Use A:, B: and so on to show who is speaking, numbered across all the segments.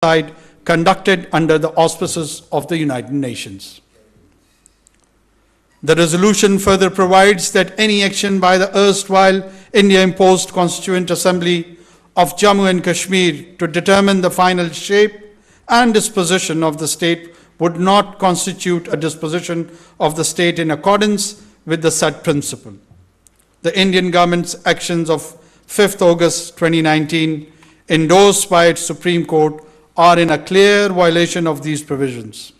A: genocide conducted under the auspices of the United Nations. The resolution further provides that any action by the erstwhile India-imposed Constituent Assembly of Jammu and Kashmir to determine the final shape and disposition of the state would not constitute a disposition of the state in accordance with the said principle. The Indian government's actions of 5th August 2019, endorsed by its Supreme Court, are in a clear violation of these provisions.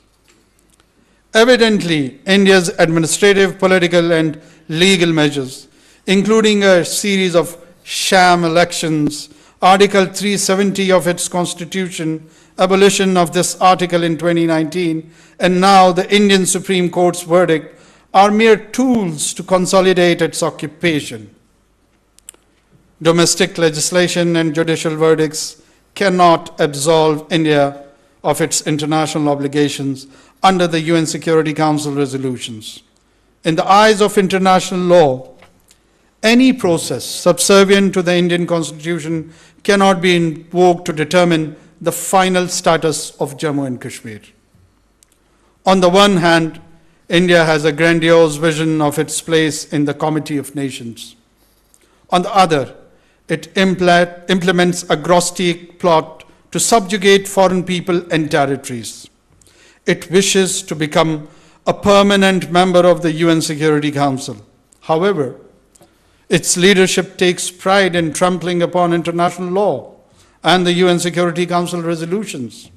A: Evidently, India's administrative, political, and legal measures, including a series of sham elections, Article 370 of its constitution, abolition of this article in 2019, and now the Indian Supreme Court's verdict are mere tools to consolidate its occupation. Domestic legislation and judicial verdicts cannot absolve India of its international obligations under the UN Security Council resolutions. In the eyes of international law, any process subservient to the Indian Constitution cannot be invoked to determine the final status of Jammu and Kashmir. On the one hand, India has a grandiose vision of its place in the Committee of Nations. On the other, it implements a grotesque plot to subjugate foreign people and territories. It wishes to become a permanent member of the UN Security Council. However, its leadership takes pride in trampling upon international law and the UN Security Council resolutions.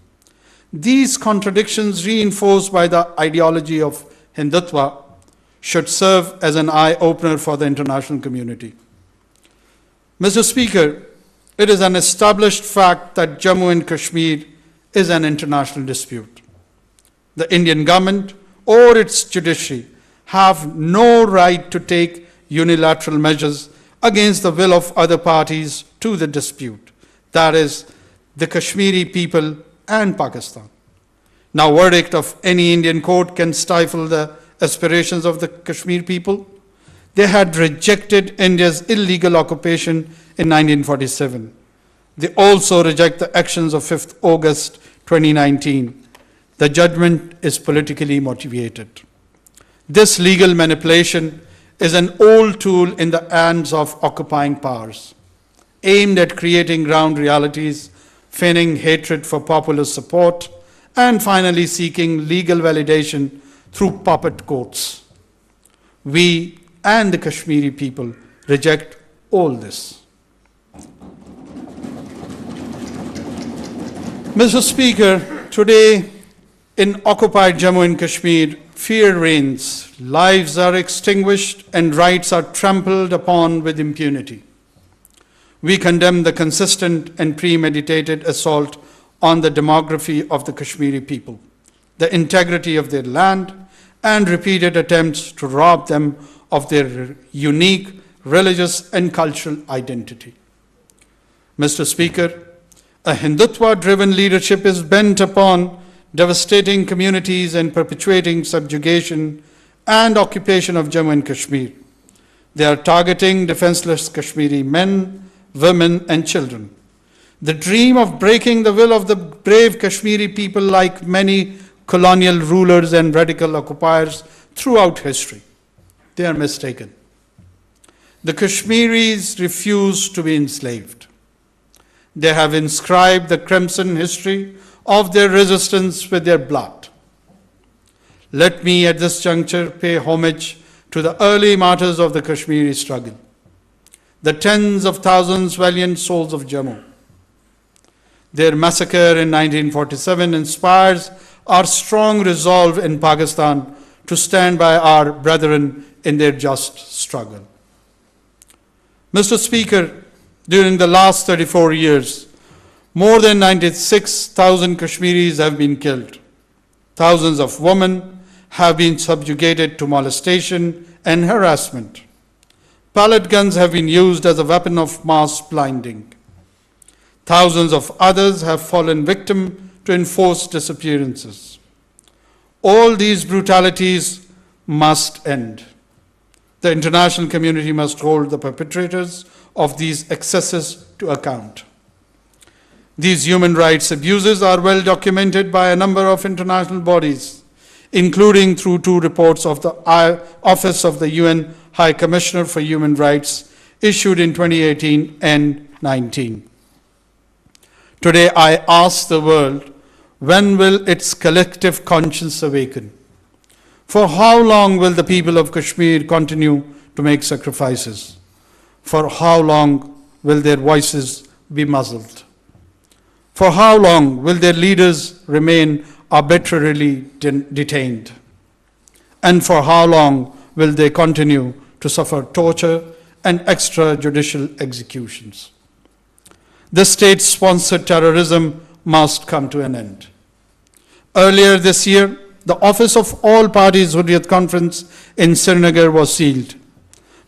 A: These contradictions, reinforced by the ideology of Hindutva, should serve as an eye-opener for the international community. Mr. Speaker, it is an established fact that Jammu and Kashmir is an international dispute. The Indian government or its judiciary have no right to take unilateral measures against the will of other parties to the dispute, that is, the Kashmiri people and Pakistan. Now, verdict of any Indian court can stifle the aspirations of the Kashmir people. They had rejected India's illegal occupation in 1947. They also reject the actions of 5th August 2019. The judgment is politically motivated. This legal manipulation is an old tool in the hands of occupying powers, aimed at creating ground realities, feigning hatred for popular support, and finally seeking legal validation through puppet courts. We and the Kashmiri people reject all this. Mr. Speaker, today in occupied Jammu and Kashmir, fear reigns, lives are extinguished, and rights are trampled upon with impunity. We condemn the consistent and premeditated assault on the demography of the Kashmiri people, the integrity of their land, and repeated attempts to rob them of their unique religious and cultural identity. Mr. Speaker, a Hindutva-driven leadership is bent upon devastating communities and perpetuating subjugation and occupation of Jammu and Kashmir. They are targeting defenseless Kashmiri men, women, and children. The dream of breaking the will of the brave Kashmiri people, like many colonial rulers and radical occupiers throughout history, they are mistaken. The Kashmiris refuse to be enslaved. They have inscribed the crimson history of their resistance with their blood. Let me at this juncture pay homage to the early martyrs of the Kashmiri struggle, the tens of thousands valiant souls of Jammu. Their massacre in 1947 inspires our strong resolve in Pakistan to stand by our brethren in their just struggle. Mr. Speaker, during the last 34 years, more than 96,000 Kashmiris have been killed. Thousands of women have been subjugated to molestation and harassment. Pellet guns have been used as a weapon of mass blinding. Thousands of others have fallen victim to enforced disappearances. All these brutalities must end. The international community must hold the perpetrators of these excesses to account. These human rights abuses are well documented by a number of international bodies, including through 2 reports of the Office of the UN High Commissioner for Human Rights issued in 2018 and 19. Today, I ask the world, when will its collective conscience awaken? For how long will the people of Kashmir continue to make sacrifices? For how long will their voices be muzzled? For how long will their leaders remain arbitrarily detained? And for how long will they continue to suffer torture and extrajudicial executions? The state-sponsored terrorism must come to an end. Earlier this year, the Office of All Parties Hurriyat Conference in Srinagar was sealed.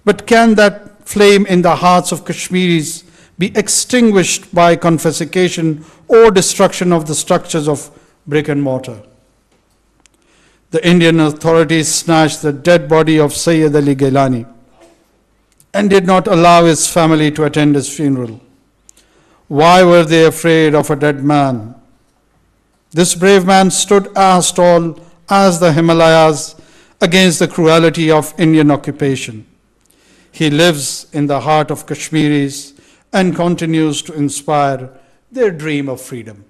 A: But can that flame in the hearts of Kashmiris be extinguished by confiscation or destruction of the structures of brick and mortar? The Indian authorities snatched the dead body of Sayyid Ali Gailani and did not allow his family to attend his funeral. Why were they afraid of a dead man? This brave man stood as tall as the Himalayas against the cruelty of Indian occupation. He lives in the heart of Kashmiris and continues to inspire their dream of freedom.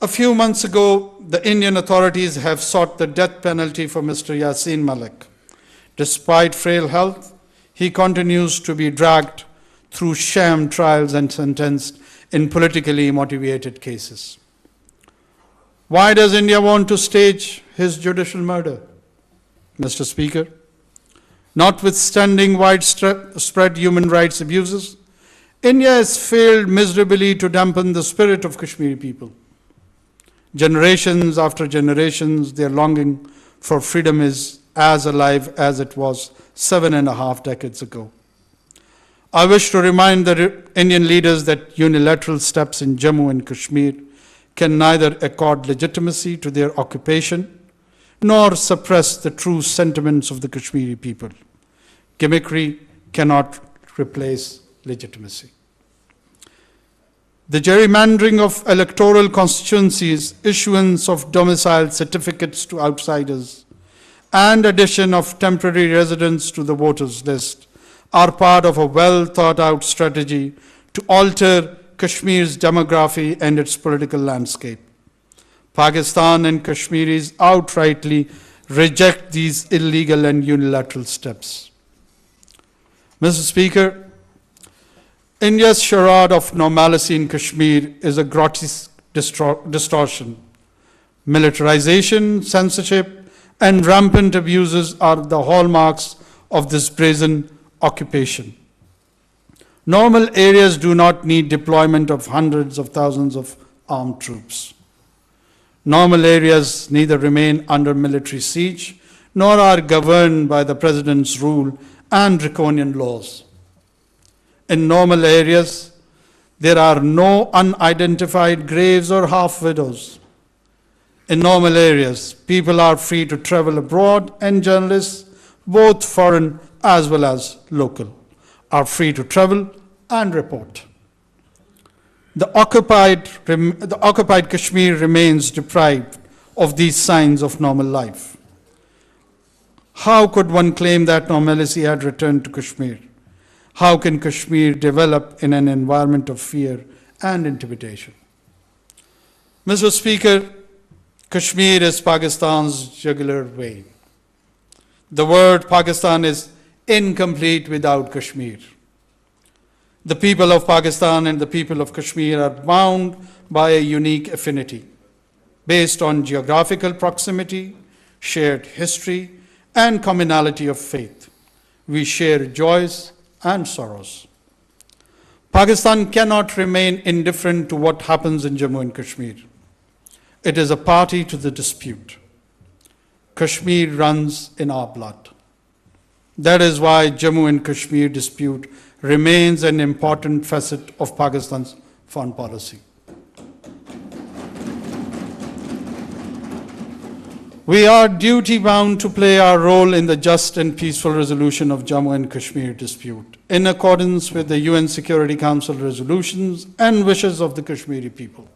A: A few months ago, the Indian authorities have sought the death penalty for Mr. Yasin Malik. Despite frail health, he continues to be dragged through sham trials and sentenced in politically motivated cases. Why does India want to stage his judicial murder? Mr. Speaker, notwithstanding widespread human rights abuses, India has failed miserably to dampen the spirit of Kashmiri people. Generations after generations, their longing for freedom is as alive as it was 7.5 decades ago. I wish to remind the Indian leaders that unilateral steps in Jammu and Kashmir can neither accord legitimacy to their occupation nor suppress the true sentiments of the Kashmiri people. Gimmickry cannot replace legitimacy. The gerrymandering of electoral constituencies, issuance of domicile certificates to outsiders, and addition of temporary residents to the voters list are part of a well-thought-out strategy to alter Kashmir's demography and its political landscape. Pakistan and Kashmiris outrightly reject these illegal and unilateral steps. Mr. Speaker, India's charade of normalcy in Kashmir is a grotesque distortion. Militarization, censorship, and rampant abuses are the hallmarks of this brazen occupation. Normal areas do not need deployment of hundreds of thousands of armed troops. Normal areas neither remain under military siege nor are governed by the president's rule and draconian laws. In normal areas, there are no unidentified graves or half-widows. In normal areas, people are free to travel abroad, and journalists, both foreign as well as local, are free to travel and report. The occupied Kashmir remains deprived of these signs of normal life. How could one claim that normalcy had returned to Kashmir? How can Kashmir develop in an environment of fear and intimidation? Mr. Speaker, Kashmir is Pakistan's jugular vein. The word Pakistan is incomplete without Kashmir. The people of Pakistan and the people of Kashmir are bound by a unique affinity based on geographical proximity, shared history, and commonality of faith. We share joys and sorrows. Pakistan cannot remain indifferent to what happens in Jammu and Kashmir. It is a party to the dispute. Kashmir runs in our blood. That is why Jammu and Kashmir dispute remains an important facet of Pakistan's foreign policy. We are duty-bound to play our role in the just and peaceful resolution of Jammu and Kashmir dispute in accordance with the UN Security Council resolutions and wishes of the Kashmiri people.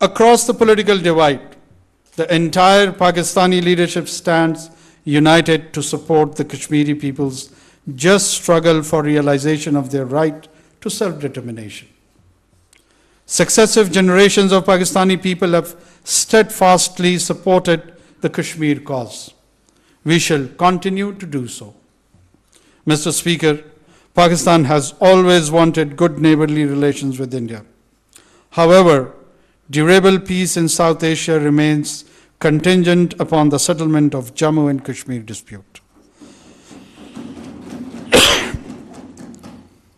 A: Across the political divide, the entire Pakistani leadership stands united to support the Kashmiri people's just struggle for realization of their right to self-determination. Successive generations of Pakistani people have steadfastly supported the Kashmir cause. We shall continue to do so. Mr. Speaker, Pakistan has always wanted good neighborly relations with India. However, durable peace in South Asia remains contingent upon the settlement of Jammu and Kashmir dispute.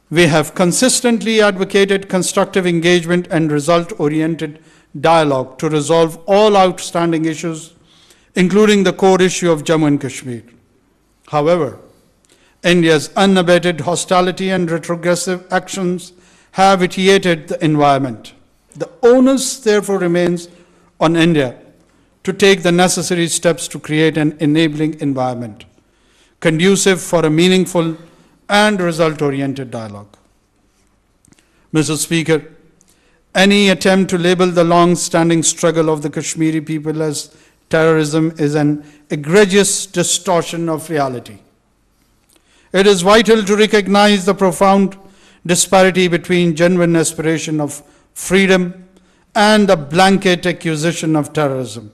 A: We have consistently advocated constructive engagement and result-oriented dialogue to resolve all outstanding issues, including the core issue of Jammu and Kashmir. However, India's unabated hostility and retrogressive actions have vitiated the environment. The onus, therefore, remains on India to take the necessary steps to create an enabling environment conducive for a meaningful and result-oriented dialogue. Mr. Speaker, any attempt to label the long-standing struggle of the Kashmiri people as terrorism is an egregious distortion of reality. It is vital to recognize the profound disparity between genuine aspiration of freedom and the blanket accusation of terrorism.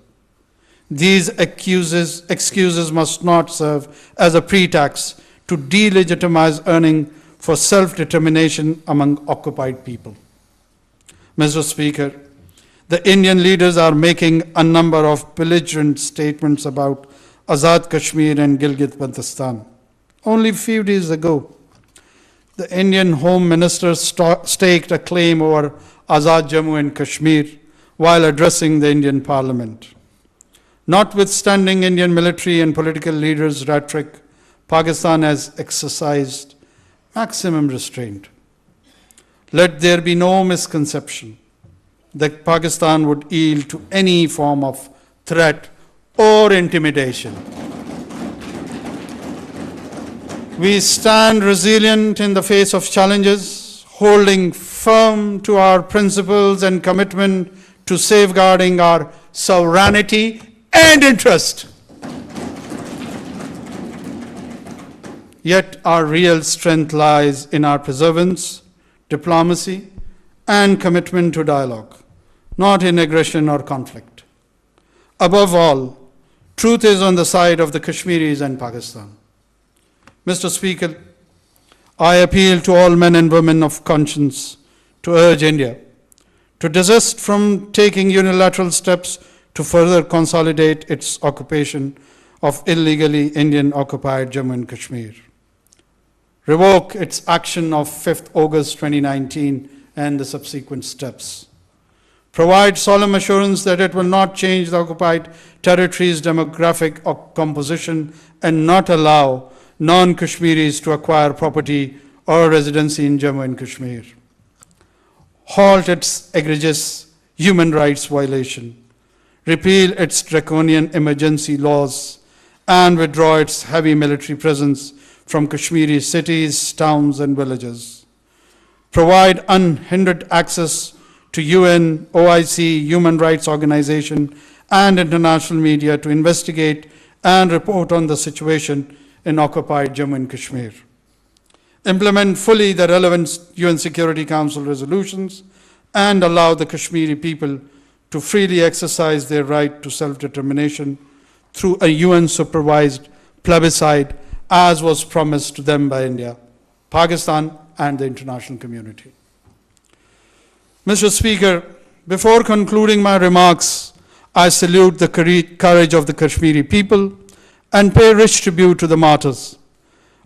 A: These excuses must not serve as a pretext to delegitimize earning for self-determination among occupied people. Mr. Speaker, the Indian leaders are making a number of belligerent statements about Azad Kashmir and Gilgit-Baltistan. Only a few days ago, the Indian Home Minister staked a claim over Azad Jammu and Kashmir while addressing the Indian Parliament. Notwithstanding Indian military and political leaders' rhetoric, Pakistan has exercised maximum restraint. Let there be no misconception that Pakistan would yield to any form of threat or intimidation. We stand resilient in the face of challenges, holding firm to our principles and commitment to safeguarding our sovereignty and interest. Yet our real strength lies in our perseverance, diplomacy, and commitment to dialogue, not in aggression or conflict. Above all, truth is on the side of the Kashmiris and Pakistan. Mr. Speaker, I appeal to all men and women of conscience to urge India to desist from taking unilateral steps to further consolidate its occupation of illegally Indian-occupied Jammu and Kashmir. Revoke its action of 5th August 2019 and the subsequent steps. Provide solemn assurance that it will not change the occupied territory's demographic composition and not allow non-Kashmiris to acquire property or residency in Jammu and Kashmir. Halt its egregious human rights violation. Repeal its draconian emergency laws and withdraw its heavy military presence from Kashmiri cities, towns, and villages. Provide unhindered access to UN, OIC, human rights organization, and international media to investigate and report on the situation in occupied Jammu and Kashmir. Implement fully the relevant UN Security Council resolutions and allow the Kashmiri people to freely exercise their right to self-determination through a UN-supervised plebiscite as was promised to them by India, Pakistan, and the international community. Mr. Speaker, before concluding my remarks, I salute the courage of the Kashmiri people and pay rich tribute to the martyrs.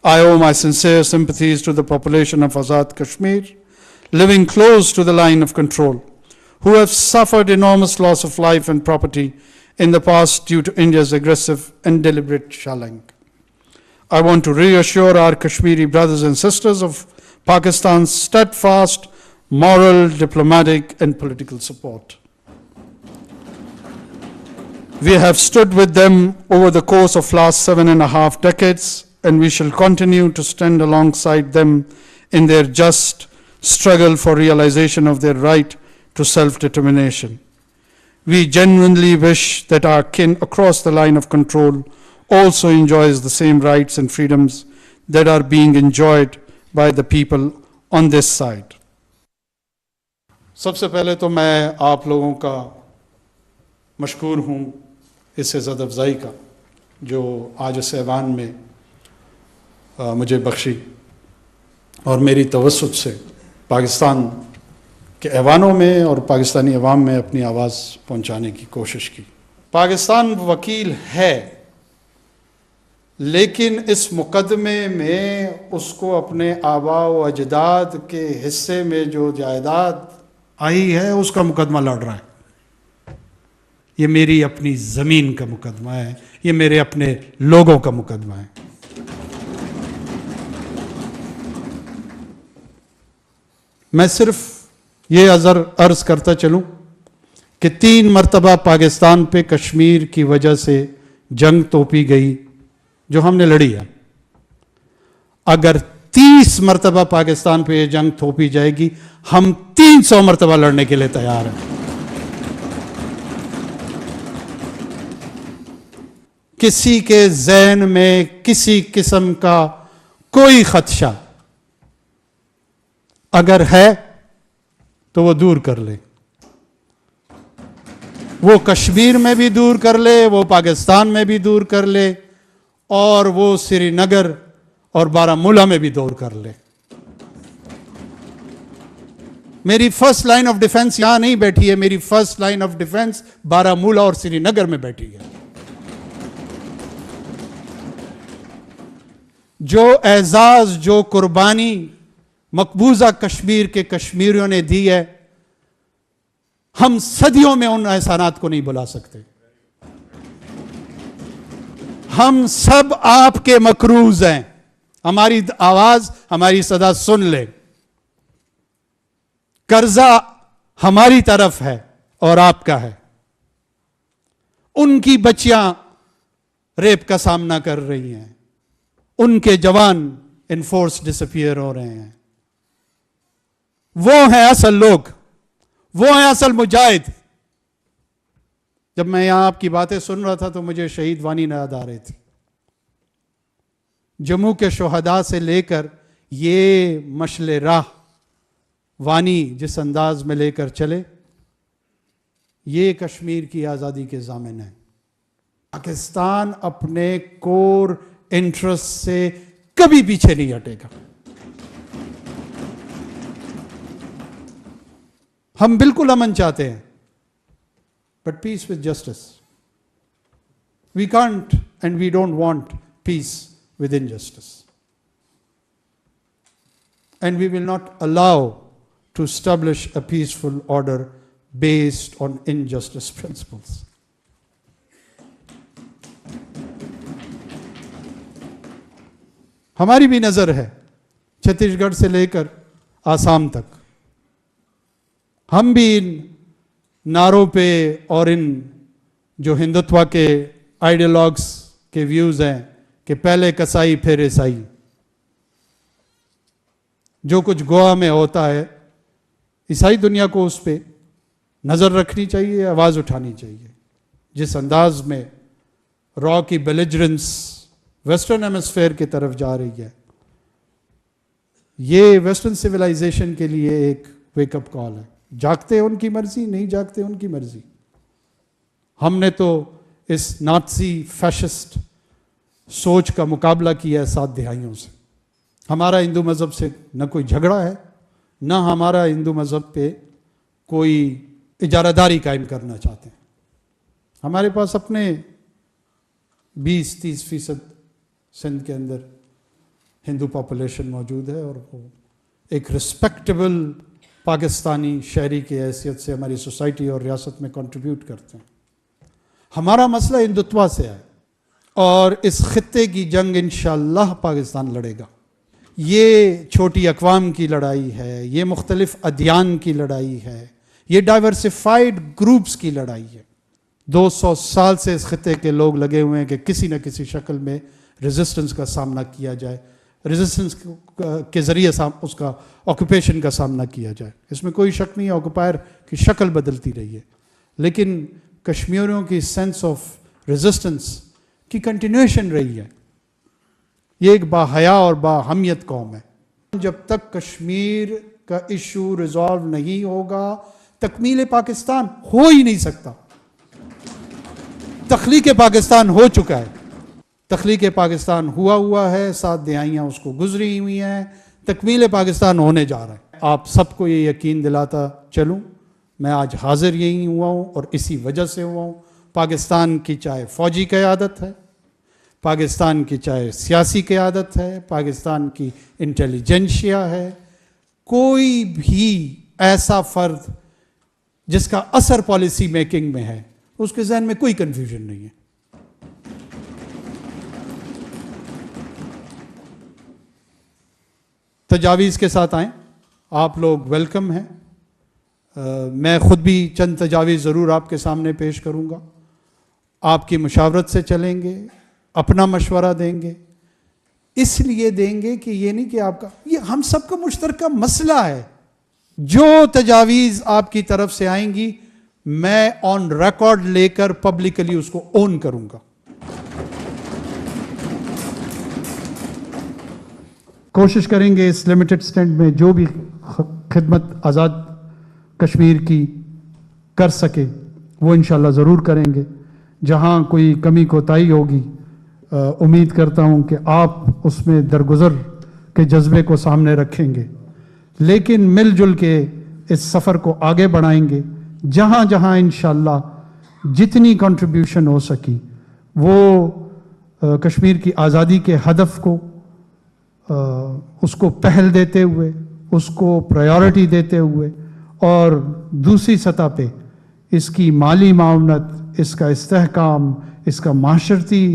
A: I owe my sincere sympathies to the population of Azad Kashmir, living close to the line of control, who have suffered enormous loss of life and property in the past due to India's aggressive and deliberate shelling. I want to reassure our Kashmiri brothers and sisters of Pakistan's steadfast moral, diplomatic, and political support. We have stood with them over the course of last 7.5 decades and we shall continue to stand alongside them in their just struggle for realization of their right to self-determination. We genuinely wish that our kin across the line of control also enjoys the same rights and freedoms that are being enjoyed by the people on this side. सबसे पहले तो मैं आप लोगों का मशकूर हूँ इस इज़्ज़त अफ़ज़ाई का जो आज इस ऐवान में मुझे बख्शी और मेरी तवस्सुत से पाकिस्तान के ऐवानों में और पाकिस्तानी अवाम में अपनी आवाज़ पहुँचाने की कोशिश की। पाकिस्तान वकील है, लेकिन इस मुकदमे में उसको अपने आबा व अजदाद के हिस्से में जो जायदाद आई है उसका मुकदमा लड़ रहा है। ये मेरी अपनी ज़मीन का मुकदमा है, ये मेरे अपने लोगों का मुकदमा है। मैं सिर्फ ये अर्ज़ करता चलूँ कि 3 मरतबा पाकिस्तान पे कश्मीर की वजह से जंग तोपी गई जो हमने लड़ी है। अगर 30 मरतबा पाकिस्तान पे ये जंग थोपी जाएगी, हम 300 मरतबा लड़ने के लिए तैयार हैं। किसी के ज़हन में किसी किस्म का कोई खदशा अगर है तो वो दूर कर ले, वो कश्मीर में भी दूर कर ले, वो पाकिस्तान में भी दूर कर ले, और वो श्रीनगर और बारामूला में भी दूर कर ले। मेरी फर्स्ट लाइन ऑफ डिफेंस यहां नहीं बैठी है, मेरी first line of defence Baramulla और श्रीनगर में बैठी है। जो एजाज, जो कुर्बानी मकबूजा कश्मीर के कश्मीरियों ने दी है, हम सदियों में उन एहसानात को नहीं भुला सकते। हम सब आपके मकरूज हैं, हमारी आवाज, हमारी सदा सुन ले। कर्जा हमारी तरफ है और आपका है। उनकी बच्चियां रेप का सामना कर रही हैं, उनके जवान इनफोर्स डिसअपियर हो रहे हैं। वो हैं असल लोग, वो हैं असल मुजाहिद। जब मैं यहां आपकी बातें सुन रहा था तो मुझे शहीद वानी याद आ रहे थे। जम्मू के शोहदा से लेकर ये मशले राह वानी जिस अंदाज में लेकर चले, ये कश्मीर की आज़ादी के ज़ामिन है। पाकिस्तान अपने कोर इंटरेस्ट से कभी पीछे नहीं हटेगा। हम बिल्कुल अमन चाहते हैं, but peace with justice. We can't and we don't want peace with injustice, and we will not allow to establish a peaceful order based on injustice principles. हमारी भी नजर है छत्तीसगढ़ से लेकर आसाम तक, हम भी इन नारों पे और इन जो हिंदुत्व के आइडियोलॉग्स के व्यूज हैं कि पहले कसाई फिर ईसाई, जो कुछ गोवा में होता है, ईसाई दुनिया को उस पर नज़र रखनी चाहिए, आवाज़ उठानी चाहिए। जिस अंदाज में रॉ की बेलिजरेंस वेस्टर्न हेमिस्फेयर की तरफ जा रही है, ये वेस्टर्न सिविलाइजेशन के लिए एक वेकअप कॉल है। जागते उनकी मर्जी, नहीं जागते उनकी मर्जी। हमने तो इस नाज़ी फैशिस्ट सोच का मुकाबला किया है 7 दिहाइयों से। हमारा हिंदू मज़हब से न कोई झगड़ा है, न हमारा हिंदू मज़हब पे कोई इजारादारी कायम करना चाहते हैं। हमारे पास अपने 20-30% सिंध के अंदर हिंदू पॉपुलेशन मौजूद है, और वो एक रिस्पेक्टेबल पाकिस्तानी शहरी की हैसियत से हमारी सोसाइटी और रियासत में कंट्रीब्यूट करते हैं। हमारा मसला हिंदुत्व से है, और इस खित्ते की जंग इंशाअल्लाह पाकिस्तान लड़ेगा। ये छोटी अक़वाम की लड़ाई है, ये मुख्तलिफ अदियान की लड़ाई है, ये डाइवर्सिफाइड ग्रुप्स की लड़ाई है। 200 साल से इस खित्ते के लोग लगे हुए हैं कि किसी न किसी शक्ल में रेजिस्टेंस का सामना किया जाए, रेजिस्टेंस के ज़रिए उसका ऑक्यूपेशन का सामना किया जाए। इसमें कोई शक नहीं है, ऑक्यूपायर की शक्ल बदलती रही है, लेकिन कश्मीरियों की सेंस ऑफ रेजिस्टेंस की कंटिन्यूएशन रही है। ये एक बाहया और बाहमियत कौम है। जब तक कश्मीर का इशू रिजॉल्व नहीं होगा, तकमील पाकिस्तान हो ही नहीं सकता। तख्लीक पाकिस्तान हो चुका है, तख्लीक पाकिस्तान हुआ है, 7 दिहाइयाँ उसको गुजरी हुई हैं, तकमील पाकिस्तान होने जा रहा है। आप सबको ये यकीन दिलाता चलूँ, मैं आज हाजिर यही हुआ हूँ और इसी वजह से हुआ हूँ। पाकिस्तान की चाहे फ़ौजी क़यादत है, पाकिस्तान की चाहे सियासी क़यादत है, पाकिस्तान की इंटेलिजेंशिया है, कोई भी ऐसा फ़र्द जिसका असर पॉलिसी मेकिंग में है, उसके जहन में कोई कन्फ्यूजन नहीं है। तजावीज़ के साथ आएँ, आप लोग वेलकम हैं। मैं ख़ुद भी चंद तजावीज़ ज़रूर आपके सामने पेश करूँगा। आपकी मुशावरत से चलेंगे, अपना मशवरा देंगे, इसलिए देंगे कि ये नहीं कि आपका, ये हम सबका मुश्तरका मसला है। जो तजावीज़ आपकी तरफ से आएंगी, मैं ऑन रिकॉर्ड लेकर पब्लिकली उसको ओन करूँगा। कोशिश करेंगे इस लिमिटेड स्टेंट में जो भी खिदमत आज़ाद कश्मीर की कर सके वो इंशाल्लाह ज़रूर करेंगे। जहाँ कोई कमी कोताही होगी, उम्मीद करता हूँ कि आप उसमें दरगुज़र के जज्बे को सामने रखेंगे, लेकिन मिलजुल के इस सफ़र को आगे बढ़ाएंगे। जहाँ जहाँ इंशाल्लाह जितनी कंट्रीब्यूशन हो सकी वो कश्मीर की आज़ादी के हदफ को उसको पहल देते हुए, उसको प्रायोरिटी देते हुए, और दूसरी सतह पे इसकी माली मावनत, इसका इस्तेहकाम, इसका माशरती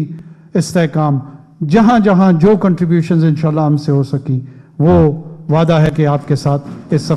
A: इस्तेहकाम, जहाँ जहाँ जो कंट्रीब्यूशंस इंशाल्लाह हमसे हो सकी, वो वादा है कि आपके साथ इस सफ़र